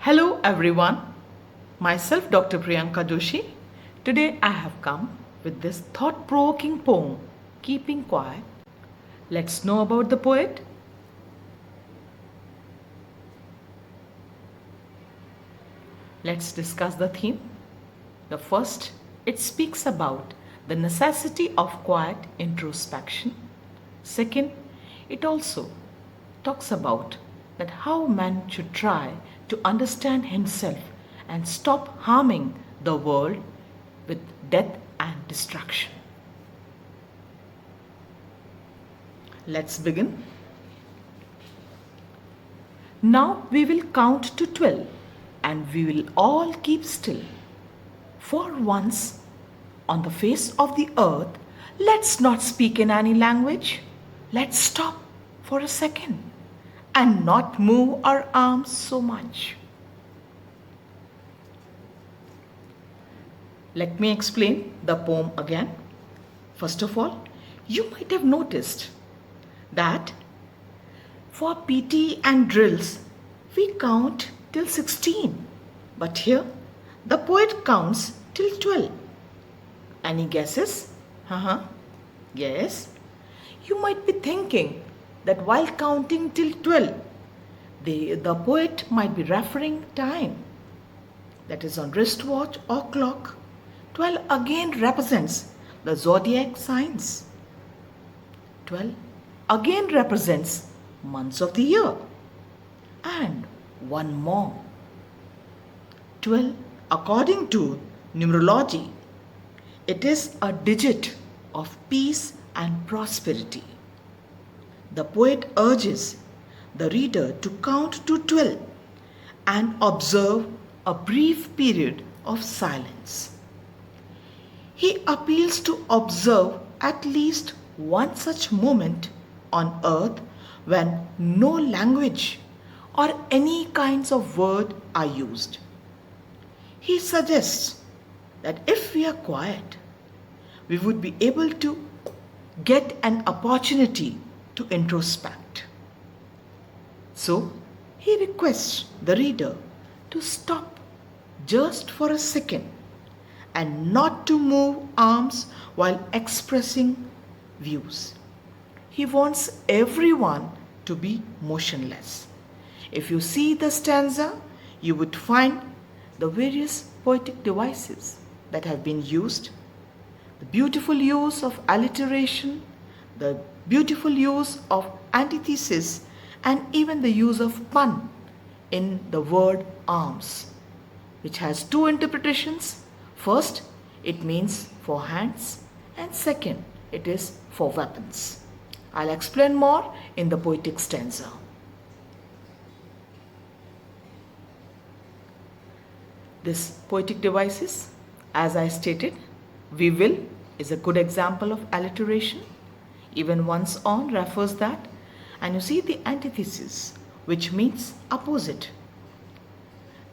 Hello everyone, myself Dr.Priyanka Joshi. Today I have come with this thought-provoking poem, Keeping Quiet. Let's know about the poet. Let's discuss the theme. The first, it speaks about the necessity of quiet introspection. Second, it also talks about that how man should try to understand himself and stop harming the world with death and destruction. Let's begin. Now we will count to 12 and we will all keep still. For once on the face of the earth, let's not speak in any language. Let's stop for a second and not move our arms so much. Let me explain the poem again. First of all, you might have noticed that for PT and drills, we count till 16. But here, the poet counts till 12. Any guesses? Yes. You might be thinking that while counting till 12, the poet might be referring time. That is on wristwatch or clock. 12 again represents the zodiac signs. 12 again represents months of the year. And one more. 12, according to numerology, it is a digit of peace and prosperity. The poet urges the reader to count to 12 and observe a brief period of silence. He appeals to observe at least one such moment on earth when no language or any kinds of word are used. He suggests that if we are quiet, we would be able to get an opportunity to introspect. So, he requests the reader to stop just for a second and not to move arms while expressing views. He wants everyone to be motionless. If you see the stanza, you would find the various poetic devices that have been used, the beautiful use of alliteration, the beautiful use of antithesis, and even the use of pun in the word arms, which has two interpretations. First, it means for hands, and second, it is for weapons. I'll explain more in the poetic stanza. This poetic devices, as I stated, we will is a good example of alliteration. Even once on refers that. And you see the antithesis, which means opposite.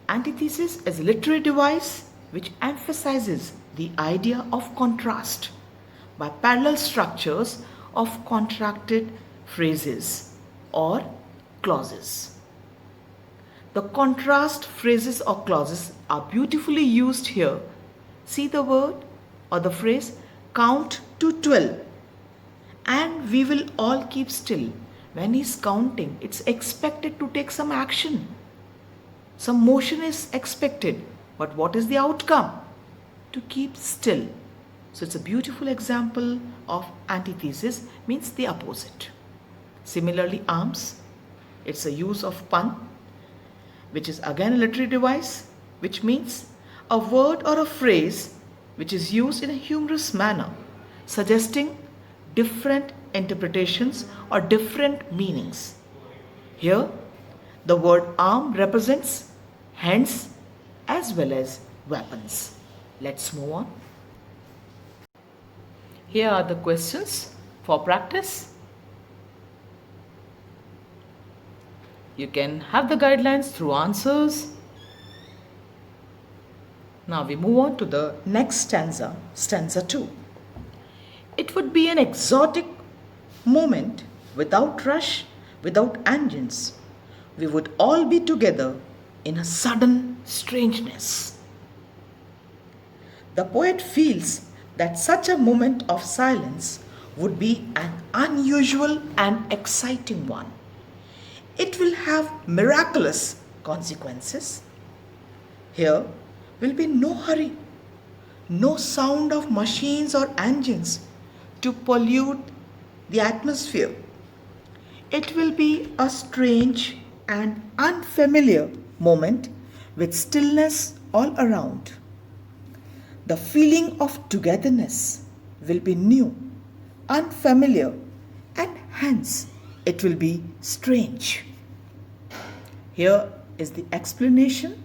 Antithesis is a literary device which emphasizes the idea of contrast by parallel structures of contracted phrases or clauses. The contrast phrases or clauses are beautifully used here. See the word or the phrase, count to 12 and we will all keep still. When he's counting, it's expected to take some action. Some motion is expected. But what is the outcome? To keep still. So it's a beautiful example of antithesis, means the opposite. Similarly, arms, it's a use of pun, which is again a literary device, which means a word or a phrase which is used in a humorous manner, suggesting different interpretations or different meanings. Here, the word arm represents hands as well as weapons. Let's move on. Here are the questions for practice. You can have the guidelines through answers. Now we move on to the next stanza, stanza 2. It would be an exotic moment without rush, without engines. We would all be together in a sudden strangeness. The poet feels that such a moment of silence would be an unusual and exciting one. It will have miraculous consequences. Here will be no hurry, no sound of machines or engines to pollute the atmosphere. It will be a strange and unfamiliar moment with stillness all around. The feeling of togetherness will be new, unfamiliar, and hence it will be strange. Here is the explanation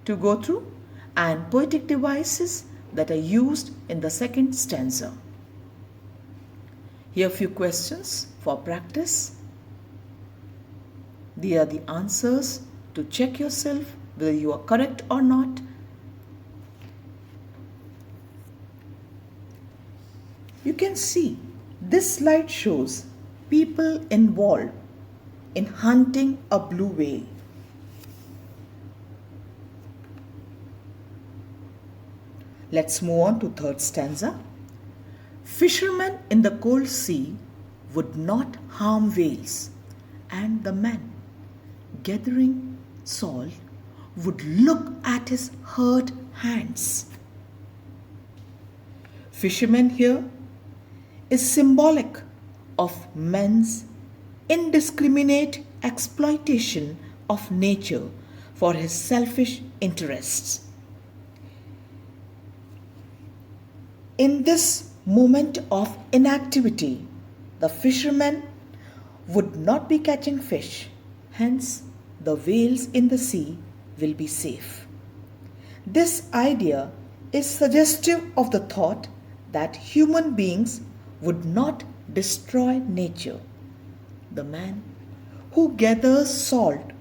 to go through and poetic devices that are used in the second stanza. Here are a few questions for practice. These are the answers to check yourself whether you are correct or not. You can see this slide shows people involved in hunting a blue whale. Let's move on to third stanza. Fishermen in the cold sea would not harm whales, and the men gathering salt would look at his hurt hands. Fishermen here is symbolic of men's indiscriminate exploitation of nature for his selfish interests. In this moment of inactivity, the fishermen would not be catching fish, hence the whales in the sea will be safe. This idea is suggestive of the thought that human beings would not destroy nature. The man who gathers salt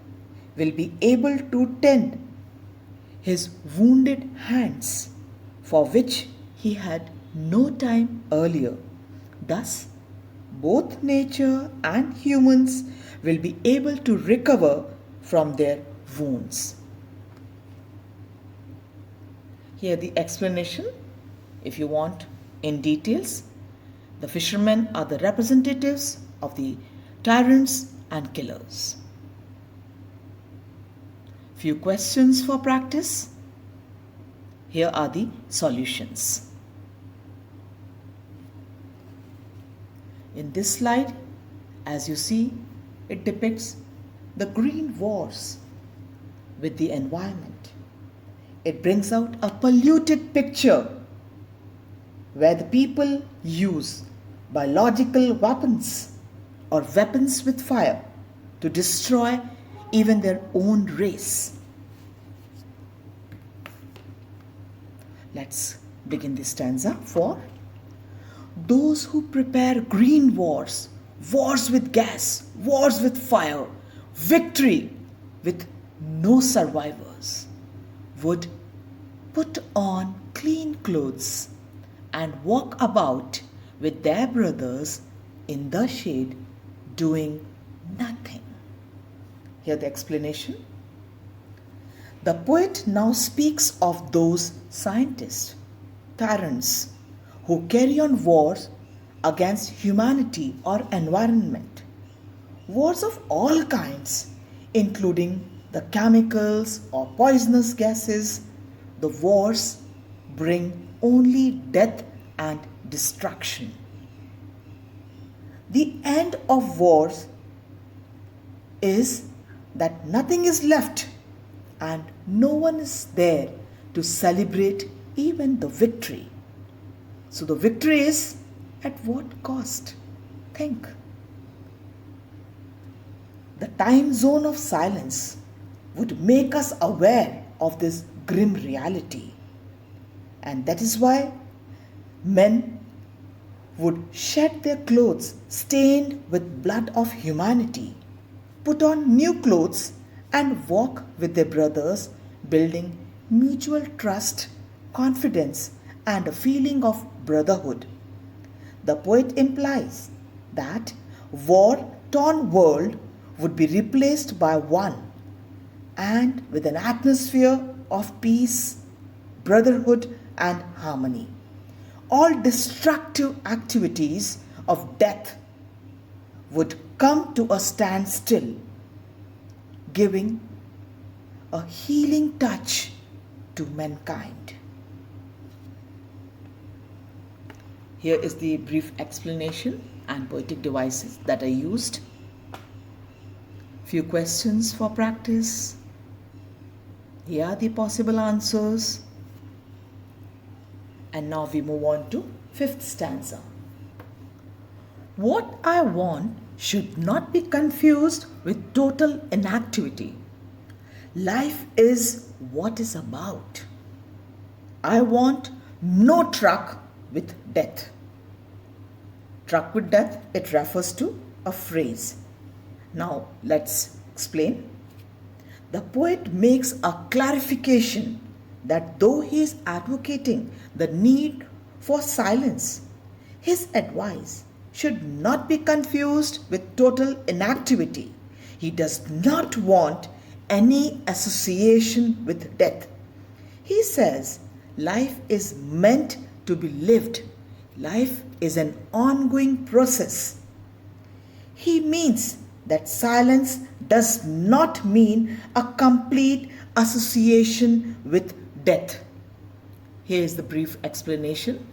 will be able to tend his wounded hands, for which he had no time earlier. Thus, both nature and humans will be able to recover from their wounds. Here the explanation, if you want in details. The fishermen are the representatives of the tyrants and killers. Few questions for practice. Here are the solutions. In this slide, as you see, it depicts the green wars with the environment. It brings out a polluted picture where the people use biological weapons or weapons with fire to destroy even their own race. Let's begin this stanza. For those who prepare green wars, wars with gas, wars with fire, victory with no survivors, would put on clean clothes and walk about with their brothers in the shade doing nothing. Here the explanation. The poet now speaks of those scientists, tyrants, who carry on wars against humanity or environment. Wars of all kinds, including the chemicals or poisonous gases. The wars bring only death and destruction. The end of wars is that nothing is left and no one is there to celebrate even the victory. So the victory is at what cost? Think. The time zone of silence would make us aware of this grim reality. And that is why men would shed their clothes stained with blood of humanity, put on new clothes and walk with their brothers, building mutual trust, confidence and a feeling of brotherhood. The poet implies that war-torn world would be replaced by one and with an atmosphere of peace, brotherhood, and harmony. All destructive activities of death would come to a standstill, giving a healing touch to mankind. Here is the brief explanation and poetic devices that are used. Few questions for practice. Here are the possible answers. And now we move on to fifth stanza. What I want should not be confused with total inactivity. Life is what is about. I want no truck with death. Truck with death, it refers to a phrase. Now let's explain. The poet makes a clarification that though he is advocating the need for silence, his advice should not be confused with total inactivity. He does not want any association with death. He says life is meant to be lived. Life is an ongoing process. He means that silence does not mean a complete association with death. Here is the brief explanation.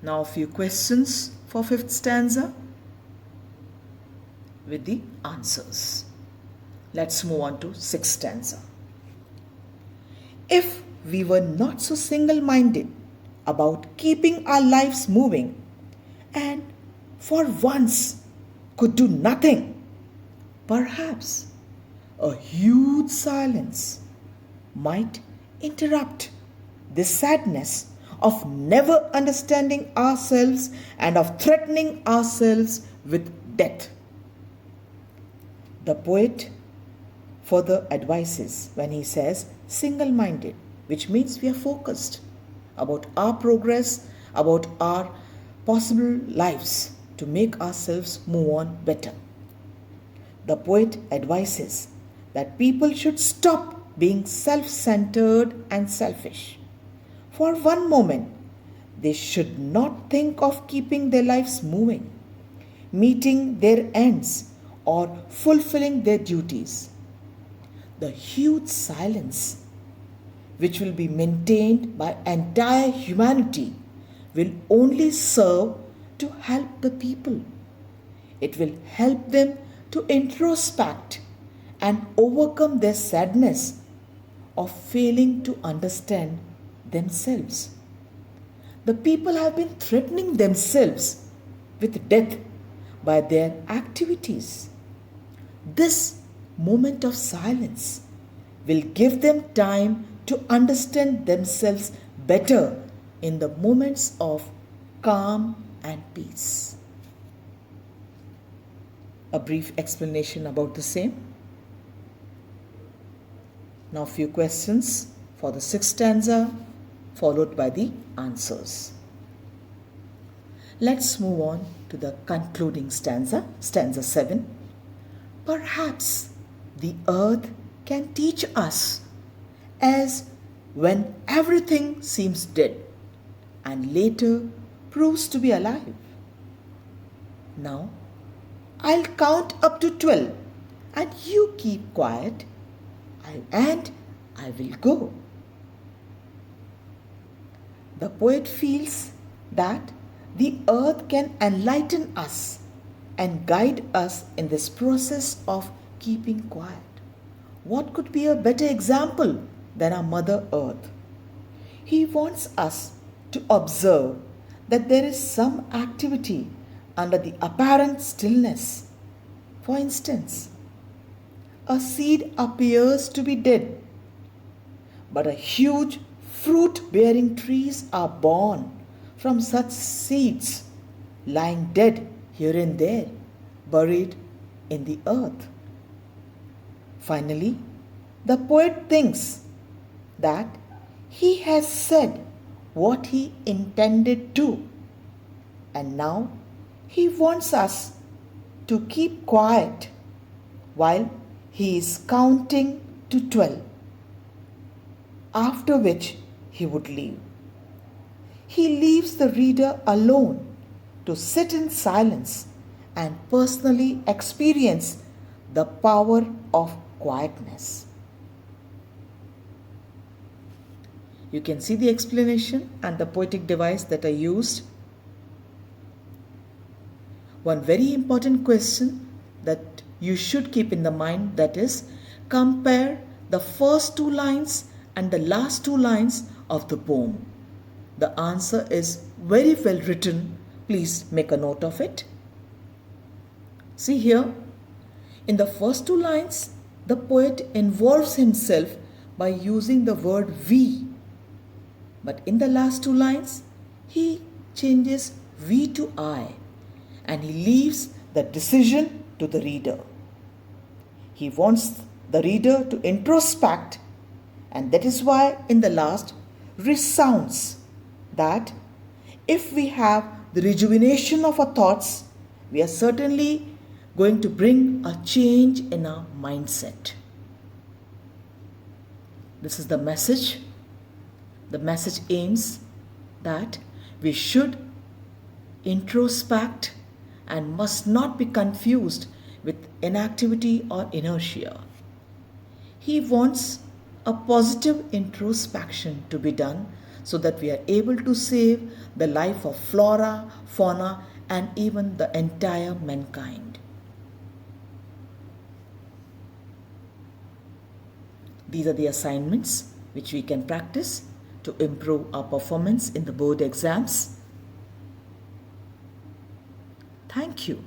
Now a few questions for fifth stanza with the answers. Let's move on to sixth stanza. If we were not so single-minded about keeping our lives moving and for once could do nothing, perhaps a huge silence might interrupt this sadness of never understanding ourselves and of threatening ourselves with death. The poet further advises when he says single-minded, which means we are focused about our progress, about our possible lives to make ourselves move on better. The poet advises that people should stop being self-centered and selfish. For one moment, they should not think of keeping their lives moving, meeting their ends, or fulfilling their duties. The huge silence, which will be maintained by entire humanity, will only serve to help the people. It will help them to introspect and overcome their sadness of failing to understand themselves. The people have been threatening themselves with death by their activities. This moment of silence will give them time to understand themselves better in the moments of calm and peace. A brief explanation about the same. Now, few questions for the sixth stanza, followed by the answers. Let's move on to the concluding stanza, stanza 7. Perhaps the earth can teach us, as when everything seems dead and later proves to be alive. Now, I'll count up to 12 and you keep quiet and I will go. The poet feels that the earth can enlighten us and guide us in this process of keeping quiet. What could be a better example than our Mother Earth? He wants us to observe that there is some activity under the apparent stillness. For instance, a seed appears to be dead, but a huge fruit-bearing trees are born from such seeds lying dead here and there, buried in the earth. Finally, the poet thinks that he has said what he intended to, and now he wants us to keep quiet while he is counting to 12, after which he would leave. He leaves the reader alone to sit in silence and personally experience the power of quietness. You can see the explanation and the poetic device that are used. One very important question that you should keep in the mind, that is, compare the first two lines and the last two lines of the poem. The answer is very well written. Please make a note of it. See here, in the first two lines, the poet involves himself by using the word we. But in the last two lines, he changes we to I, and he leaves the decision to the reader. He wants the reader to introspect, and that is why in the last resounds that if we have the rejuvenation of our thoughts, we are certainly going to bring a change in our mindset. This is the message. The message aims that we should introspect and must not be confused with inactivity or inertia. He wants a positive introspection to be done so that we are able to save the life of flora, fauna, and even the entire mankind. These are the assignments which we can practice to improve our performance in the board exams. Thank you.